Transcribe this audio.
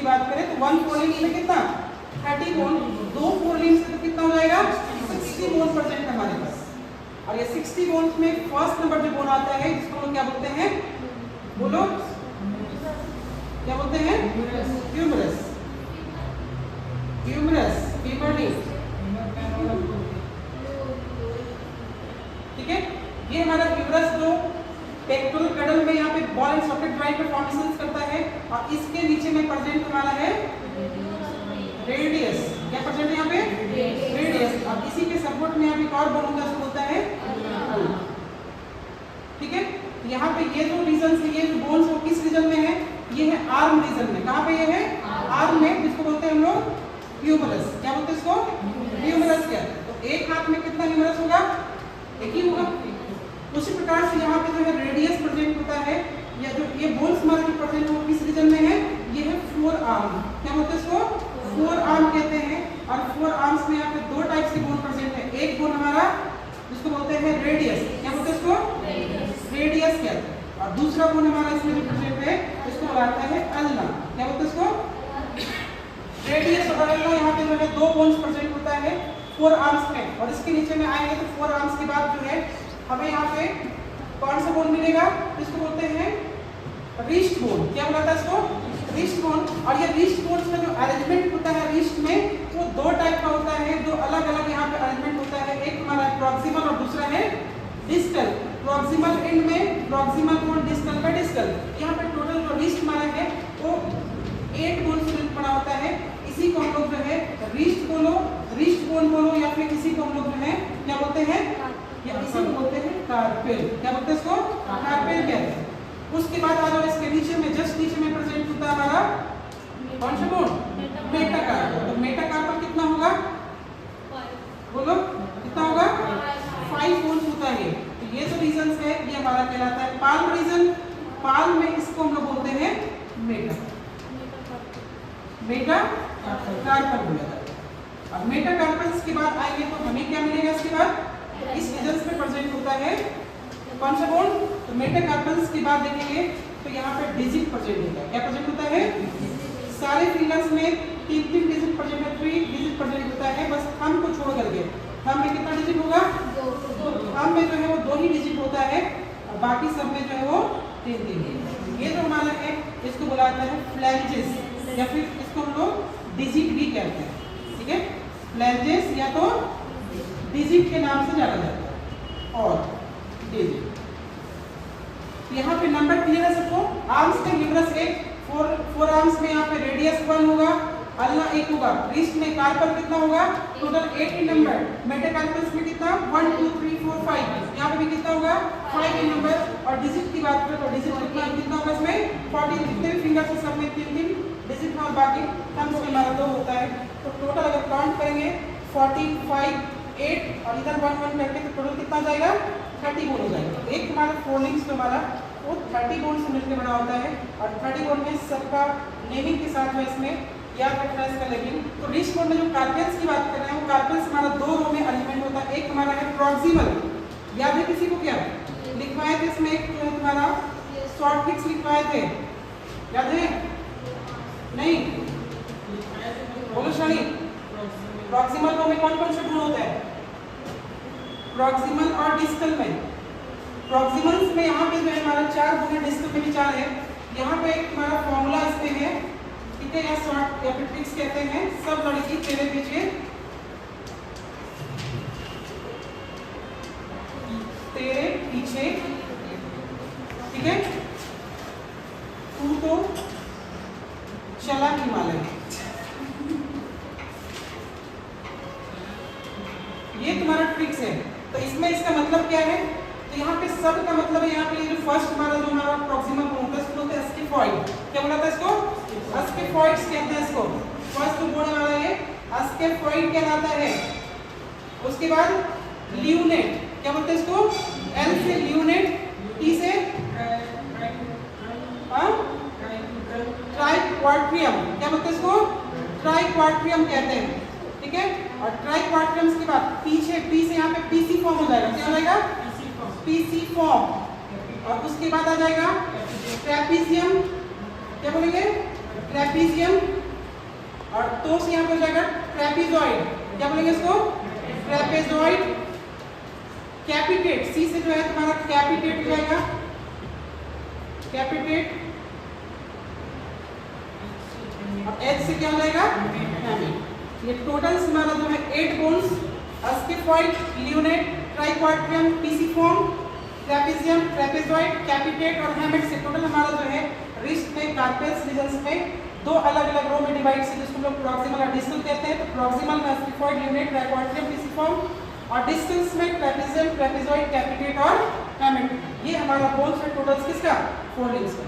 बात करें तो 1 4 लिंक में कितना 30 बॉन्ड, 2 4 लिंक से तो कितना हो जाएगा 60 बॉन्ड परसेंट हमारे पास। और ये 60 बॉन्ड में फर्स्ट नंबर जो बॉन्ड आता है जिसको हम क्या बोलते हैं, बोलो क्या बोलते हैं, ह्यूमरस, ह्यूमरस फीमर लिंक। ठीक है, ये हमारा ह्यूमरस जो पेक्टोरल कडल में यहाँ पे बॉल एंड सॉकेट ड्राइव का फॉर्मेशन करता है, और इसके नीचे में प्रेजेंट हमारा है रेडियस। क्या प्रेजेंट है यहाँ पे रेडियस, और इसी के सपोर्ट में यहाँ पे और बॉन्ड होता है, उसको बोलता है अल्फा। ठीक है, यहाँ पे ये जो रीजन है, ये जो बोन्स वो किस रीजन में है, ये है आर्म रीजन में। कहाँ पे ये है आर्म में, जिसको बोलते हैं हम लोग ह्यूमरस। क्या बोलते हैं इसको, ह्यूमरस। क्या तो एक हाथ में कितना ह्यूमरस होगा, एक ही होगा। उसी प्रकार से यहाँ पे जो है रेडियस प्रेजेंट होता है, या जो ये बोन्स हमारे जो प्रेजेंट हो किस रीजन में है, ये है फोर आर्म। क्या बोलते हैं इसको, फोर आर्म कहते हैं। और फोर आर्म्स में यहाँ पे दो टाइप से बोन प्रेजेंट है, एक बोन हमारा जिसको बोलते हैं रेडियस। क्या बोलते हैं इसको, रेडियस कहते हैं। और दूसरा बोन हमारा इसमें जो प्रेजेंट है इसको बोलता है अल्ना। क्या बोलते हैं इसको, रेडियस और अल्ना। यहाँ पे जो है दो बोन्स प्रेजेंट होता है फोर आर्म्स में, और इसके नीचे में आएंगे तो फोर आर्म्स के बाद जो है हमें यहाँ पे कौन सा बोन मिलेगा, इसको बोलते हैं रिस्ट बोन। क्या बोला था इसको, रिस्ट बोन। और ये रिस्ट बोन का जो अरेंजमेंट होता है रिस्ट में, वो दो टाइप का होता है, दो अलग अलग यहाँ पे अरेंजमेंट होता है। एक हमारा प्रॉक्सिमल और दूसरा है डिस्टल। प्रॉक्सिमल एंड में प्रॉक्सिमल बोन, डिस्टल में डिस्टल। यहाँ पे टोटल जो रिस्ट हमारा है वो 8 बोन से बना होता है। इसी को हम लोग जो है रिस्ट बोलो, रिस्ट बोन बोलो, या फिर इसी को हम लोग जो है क्या बोलते हैं, या इसी को बोलते हैं कार्पेल। क्या बोलते हैं इसको, कार्पेल कहते हैं। उसके बाद आ जाओ इसके नीचे में, जस्ट नीचे में प्रेजेंट होता है हमारा कौन सा बोन, मेटाकार्पल। तो मेटाकार्पल कितना होगा, बोलो कितना होगा, 5 बोन्स होता है। तो ये जो रीजन है ये हमारा कहलाता है पाल्म रीजन। पाल्म में इसको हम लोग बोलते हैं मेटाकार्पल बोला जाता है। अब मेटाकार्पल्स के बाद आएंगे तो हमें क्या मिलेगा, इसके बाद इस रीजन में प्रेजेंट होता है कौन सा बोन, तो मेटाकार्पल्स के बाद देखेंगे तो यहाँ पे डिजिट प्रेजेंट होता है। क्या प्रेजेंट होता है, सारे फिंगर्स में 3 डिजिट प्रेजेंट है, 3 डिजिट प्रेजेंट होता है, बस थंब को छोड़ करके। थंब में कितना डिजिट होगा, थंब में जो है वो 2 ही डिजिट होता है, और बाकी सब में जो है वो 3। ये जो हमारा है इसको बुलाता है फ्लैंजेस, या फिर इसको हम लोग डिजिट भी कहते हैं। ठीक है, फ्लैंजेस या तो डिजिट के नाम से जाना जाता है, और डिजिट। यहाँ पे नंबर क्लियर है सबको। आर्म्स में ह्यूमरस 1, फोर आर्म्स में यहाँ पे रेडियस 1 होगा, अल्ना 1 होगा, रिस्ट में कार्पल कितना होगा, टोटल 8 नंबर। मेटाकार्पल्स में कितना 1 2 3 4 5, यहाँ पे भी कितना होगा 5 नंबर। और डिजिट की बात करें तो डिजिट कितना होगा इसमें 40। जितने भी फिंगर्स है सब में 3 डिजिट, और बाकी थंब्स में हमारा 2 होता है। तो टोटल अगर काउंट करेंगे 40 5 8 और इधर 1 1 करके तो टोटल कितना जाएगा 30 बोन हो जाएगा। एक हमारा 4 लिंक्स जो हमारा वो 30 बोन से मिलकर बना होता है, और 30 बोन में सबका नेमिंग के साथ में इसमें याद रखना है इसका नेमिंग। तो रिस्ट बोन में जो कार्पेल्स की बात कर रहे हैं वो कार्पेल्स हमारा 2 रो में अरेंजमेंट होता है। एक हमारा है प्रॉक्सिमल, याद है किसी को, क्या लिखवाए थे इसमें, एक हमारा शॉर्ट ट्रिक्स लिखवाए थे, याद है नहीं, बोलो शनि। प्रॉक्सिमल रो में कौन कौन से गुण होता है, प्रॉक्सिमल और डिस्टल में। प्रॉक्सिमल्स में यहाँ पे जो है हमारा 4 गुण है, डिस्टल में भी 4 है। यहाँ पे एक हमारा फॉर्मूला इसमें है, ठीक है, या शॉर्ट या फिर ट्रिक्स कहते हैं। सब लड़की तेरे पीछे, तेरे पीछे, ठीक है, तू तो चला हिमालय। ये तुम्हारा ट्रिक्स है। तो इसमें इसका मतलब क्या है, तो यहाँ पे सब का मतलब है, यहाँ पे ये जो फर्स्ट हमारा जो हमारा प्रॉक्सिमल बोन है इसको बोलते हैं स्किफॉइड। क्या बोला था इसको, स्किफॉइड्स कहते हैं इसको। फर्स्ट जो बोन हमारा है स्किफॉइड कहलाता है। उसके बाद ल्यूनेट, क्या बोलते हैं इसको, एल से ल्यूनेट, टी से ट्राइक्वार्टियम, क्या बोलते हैं इसको, ट्राइक्वार्टियम कहते हैं। ठीक है, और ट्राइक्वार्टियम्स के बाद पीछे पी से यहाँ पे पीसी फॉर्म हो जाएगा। क्या हो जाएगा, पीसी फॉर्म। और उसके बाद आ जाएगा ट्रेपीजियम, क्या बोलेंगे, ट्रेपीजियम, और तोस यहाँ पे हो जाएगा ट्रेपीजॉइड, क्या बोलेंगे इसको? ट्रेपेजॉइड। कैपिटेट, सी से जो है तुम्हारा कैपिटेट हो जाएगा, कैपिटेट, और एच से क्या हो जाएगा? हैमिट। ये टोटल हमारा जो है 8 bones, scaphoid, lunate, triquetrum, pisiform, trapezium, trapezoid, capitate और हैमिट से टोटल हमारा जो है रिस्ट में, कार्पेल्स रीजन्स में 2 अलग अलग रो में डिवाइड से, जिसको लोग प्रॉक्सिमल और डिस्टल कहते हैं। तो प्रॉक्सिमल में स्किफॉइड, लियोनेट, ट्राइक्वाड्रियम, पीसीफॉर्म, और डिस्टेंस में ट्रेपीजियम, ट्रेपेजॉइड, कैपिटेट और हैमिट। ये हमारा बोन्स है टोटल किसका? 4 लिम्स का।